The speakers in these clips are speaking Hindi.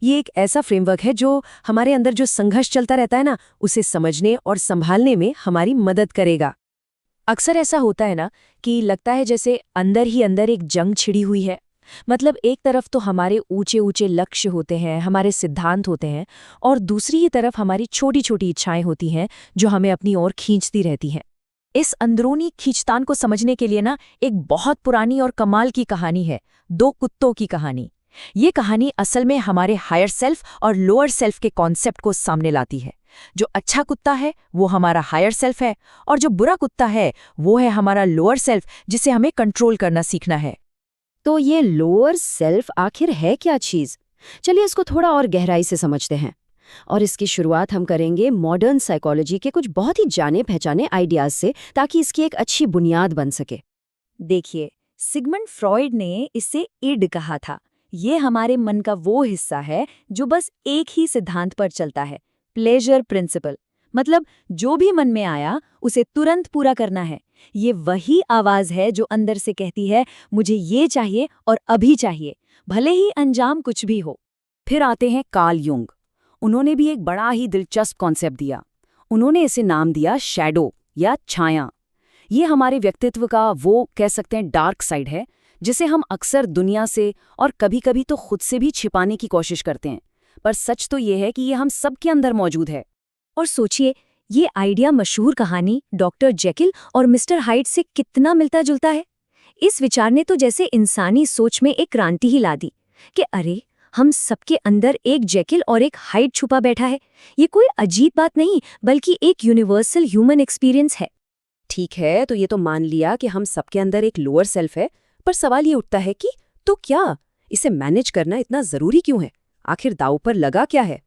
ये एक ऐसा फ्रेमवर्क है जो हमारे अंदर जो संघर्ष चलता रहता है ना, उसे समझने और संभालने में हमारी मदद करेगा। अक्सर ऐसा होता है ना कि लगता है जैसे अंदर ही अंदर एक जंग छिड़ी हुई है। मतलब एक तरफ तो हमारे ऊंचे ऊंचे लक्ष्य होते हैं, हमारे सिद्धांत होते हैं, और दूसरी ही तरफ हमारी छोटी छोटी इच्छाएं होती हैं जो हमें अपनी ओर खींचती रहती हैं। इस अंदरूनी खींचतान को समझने के लिए ना एक बहुत पुरानी और कमाल की कहानी है, दो कुत्तों की कहानी। ये कहानी असल में हमारे हायर सेल्फ और लोअर सेल्फ के कॉन्सेप्ट को सामने लाती है। जो अच्छा कुत्ता है वो हमारा हायर सेल्फ है, और जो बुरा कुत्ता है वो है हमारा लोअर सेल्फ, जिसे हमें कंट्रोल करना सीखना है। तो ये लोअर सेल्फ आखिर है क्या चीज? चलिए इसको थोड़ा और गहराई से समझते हैं। और इसकी शुरुआत हम करेंगे मॉडर्न साइकोलॉजी के कुछ बहुत ही जाने पहचाने आइडियाज से, ताकि इसकी एक अच्छी बुनियाद बन सके। देखिए, सिगमंड फ्रॉइड ने इसे इड कहा था। ये हमारे मन का वो हिस्सा है जो बस एक ही सिद्धांत पर चलता है, प्लेजर प्रिंसिपल। मतलब जो भी मन में आया उसे तुरंत पूरा करना है। ये वही आवाज है जो अंदर से कहती है, मुझे ये चाहिए और अभी चाहिए, भले ही अंजाम कुछ भी हो। फिर आते हैं कार्ल युंग। उन्होंने भी एक बड़ा ही दिलचस्प कॉन्सेप्ट दिया। उन्होंने इसे नाम दिया शैडो या छाया। ये हमारे व्यक्तित्व का वो कह सकते हैं डार्क साइड है, जिसे हम अक्सर दुनिया से और कभी-कभी तो खुद से भी छिपाने की कोशिश करते हैं। पर सच तो ये है कि ये हम सबके अंदर मौजूद है। और सोचिए, ये आइडिया मशहूर कहानी डॉक्टर जेकिल और मिस्टर हाइड से कितना मिलता जुलता है। इस विचार ने तो जैसे इंसानी सोच में एक क्रांति ही ला दी कि अरे, हम सबके अंदर एक जेकिल और एक हाइड छुपा बैठा है। ये कोई अजीब बात नहीं, बल्कि एक यूनिवर्सल ह्यूमन एक्सपीरियंस है। ठीक है, तो ये तो मान लिया कि हम सबके अंदर एक लोअर सेल्फ है, पर सवाल ये उठता है कि तो क्या इसे मैनेज करना इतना जरूरी क्यों है? आखिर दांव पर लगा क्या है?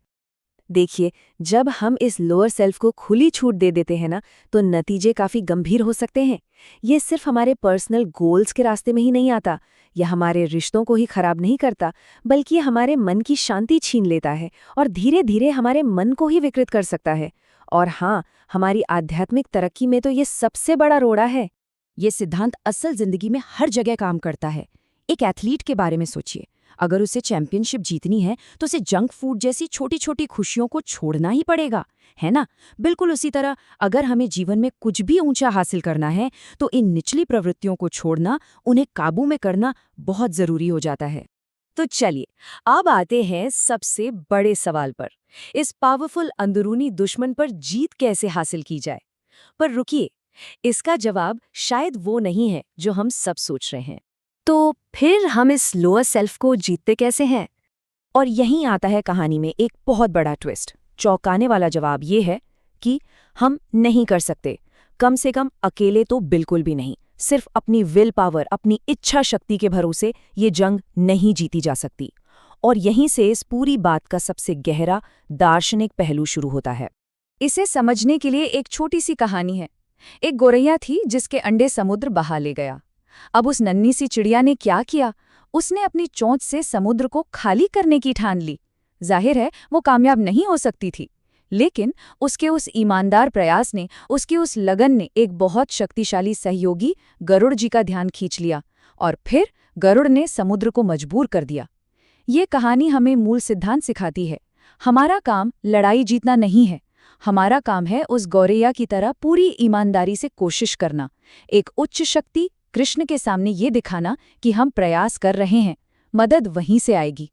देखिए, जब हम इस लोअर सेल्फ को खुली छूट दे देते हैं ना, तो नतीजे काफी गंभीर हो सकते हैं। ये सिर्फ हमारे पर्सनल गोल्स के रास्ते में ही नहीं आता, या हमारे रिश्तों को ही खराब नहीं करता, बल्कि ये हमारे मन की शांति छीन लेता है और धीरे धीरे हमारे मन को ही विकृत कर सकता है। और हाँ, हमारी आध्यात्मिक तरक्की में तो ये सबसे बड़ा रोड़ा है। ये सिद्धांत असल जिंदगी में हर जगह काम करता है। एक एथलीट के बारे में सोचिए। अगर उसे चैंपियनशिप जीतनी है तो उसे जंक फूड जैसी छोटी छोटी खुशियों को छोड़ना ही पड़ेगा, है ना? बिल्कुल उसी तरह अगर हमें जीवन में कुछ भी ऊंचा हासिल करना है तो इन निचली प्रवृत्तियों को छोड़ना, उन्हें काबू में करना बहुत जरूरी हो जाता है। तो चलिए, अब आते हैं सबसे बड़े सवाल पर। इस पावरफुल अंदरूनी दुश्मन पर जीत कैसे हासिल की जाए? पर रुकिए, इसका जवाब शायद वो नहीं है जो हम सब सोच रहे हैं। तो फिर हम इस लोअर सेल्फ को जीतते कैसे हैं? और यहीं आता है कहानी में एक बहुत बड़ा ट्विस्ट। चौंकाने वाला जवाब ये है कि हम नहीं कर सकते। कम से कम अकेले तो बिल्कुल भी नहीं। सिर्फ अपनी विल पावर, अपनी इच्छा शक्ति के भरोसे ये जंग नहीं जीती जा सकती। और यहीं से इस पूरी बात का सबसे गहरा दार्शनिक पहलू शुरू होता है। इसे समझने के लिए एक छोटी सी कहानी है। एक गौरैया थी जिसके अंडे समुद्र बहा ले गया। अब उस नन्ही सी चिड़िया ने क्या किया? उसने अपनी चोंच से समुद्र को खाली करने की ठान ली। जाहिर है वो कामयाब नहीं हो सकती थी, लेकिन उसके उस ईमानदार प्रयास ने, उसकी उस लगन ने एक बहुत शक्तिशाली सहयोगी गरुड़ जी का ध्यान खींच लिया, और फिर गरुड़ ने समुद्र को मजबूर कर दिया। ये कहानी हमें मूल सिद्धांत सिखाती है। हमारा काम लड़ाई जीतना नहीं है, हमारा काम है उस गौरैया की तरह पूरी ईमानदारी से कोशिश करना, एक उच्च शक्ति कृष्ण के सामने ये दिखाना कि हम प्रयास कर रहे हैं, मदद वहीं से आएगी।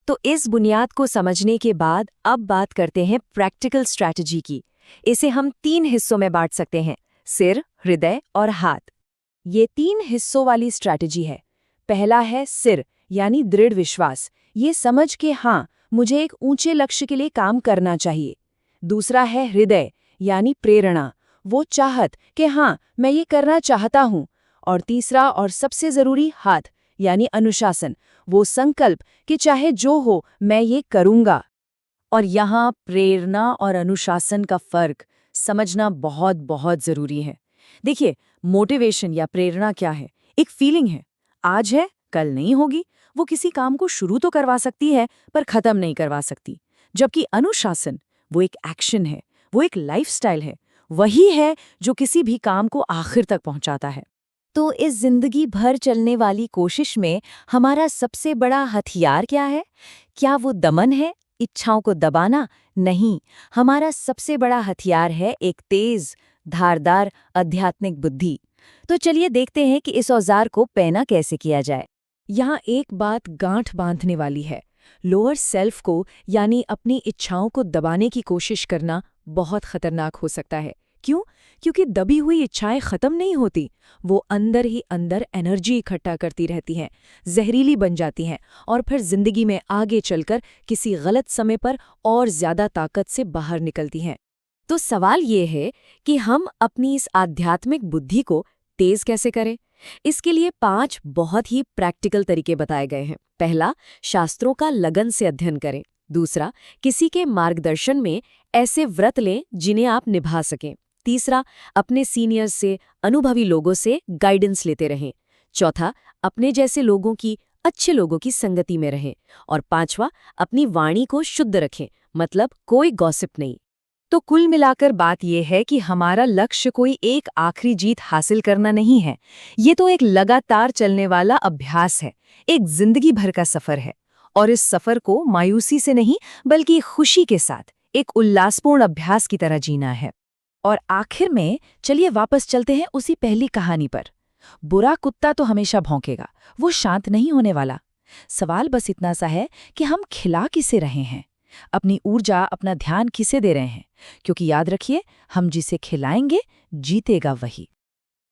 तो इस बुनियाद को समझने के बाद अब बात करते हैं प्रैक्टिकल स्ट्रैटेजी की। इसे हम 3 हिस्सों में बांट सकते हैं, सिर, हृदय और हाथ। ये 3 हिस्सों वाली स्ट्रैटेजी है। पहला है सिर, यानी दृढ़ विश्वास, ये समझ के हाँ, मुझे एक ऊंचे लक्ष्य के लिए काम करना चाहिए। दूसरा है हृदय, यानी प्रेरणा, वो चाहत कि हाँ, मैं ये करना चाहता हूँ। और तीसरा और सबसे जरूरी हाथ, यानी अनुशासन, वो संकल्प कि चाहे जो हो मैं ये करूँगा। और यहाँ प्रेरणा और अनुशासन का फर्क समझना बहुत बहुत जरूरी है। देखिए, मोटिवेशन या प्रेरणा क्या है? एक फीलिंग है, आज है कल नहीं होगी। वो किसी काम को शुरू तो करवा सकती है पर खत्म नहीं करवा सकती। जबकि अनुशासन वो एक एक्शन है, वो एक लाइफस्टाइल है, वही है जो किसी भी काम को आखिर तक पहुंचाता है। तो इस जिंदगी भर चलने वाली कोशिश में हमारा सबसे बड़ा हथियार क्या है? क्या वो दमन है, इच्छाओं को दबाना? नहीं, हमारा सबसे बड़ा हथियार है एक तेज, धारदार आध्यात्मिक बुद्धि। तो चलिए देखते हैं कि इस औजार को पैना कैसे किया जाए। यहाँ एक बात गांठ बांधने वाली है। लोअर सेल्फ को यानी अपनी इच्छाओं को दबाने की कोशिश करना बहुत खतरनाक हो सकता है। क्यों? क्योंकि दबी हुई इच्छाएं खत्म नहीं होती, वो अंदर ही अंदर एनर्जी इकट्ठा करती रहती हैं, जहरीली बन जाती हैं और फिर जिंदगी में आगे चलकर किसी गलत समय पर और ज्यादा ताकत से बाहर निकलती हैं। तो सवाल ये है कि हम अपनी इस आध्यात्मिक बुद्धि को तेज कैसे करें? इसके लिए 5 बहुत ही प्रैक्टिकल तरीके बताए गए हैं। पहला, शास्त्रों का लगन से अध्ययन करें। दूसरा, किसी के मार्गदर्शन में ऐसे व्रत लें जिन्हें आप निभा सकें। तीसरा, अपने सीनियर्स से, अनुभवी लोगों से गाइडेंस लेते रहें। चौथा, अपने जैसे लोगों की, अच्छे लोगों की संगति में रहें। और 5वां, अपनी वाणी को शुद्ध रखें, मतलब कोई गॉसिप नहीं। तो कुल मिलाकर बात यह है कि हमारा लक्ष्य कोई एक आखिरी जीत हासिल करना नहीं है। ये तो एक लगातार चलने वाला अभ्यास है, एक जिंदगी भर का सफर है। और इस सफर को मायूसी से नहीं बल्कि खुशी के साथ एक उल्लासपूर्ण अभ्यास की तरह जीना है। और आखिर में चलिए वापस चलते हैं उसी पहली कहानी पर। बुरा कुत्ता तो हमेशा भौंकेगा, वो शांत नहीं होने वाला। सवाल बस इतना सा है कि हम खिला किसे रहे हैं, अपनी ऊर्जा, अपना ध्यान किसे दे रहे हैं? क्योंकि याद रखिए, हम जिसे खिलाएंगे जीतेगा वही।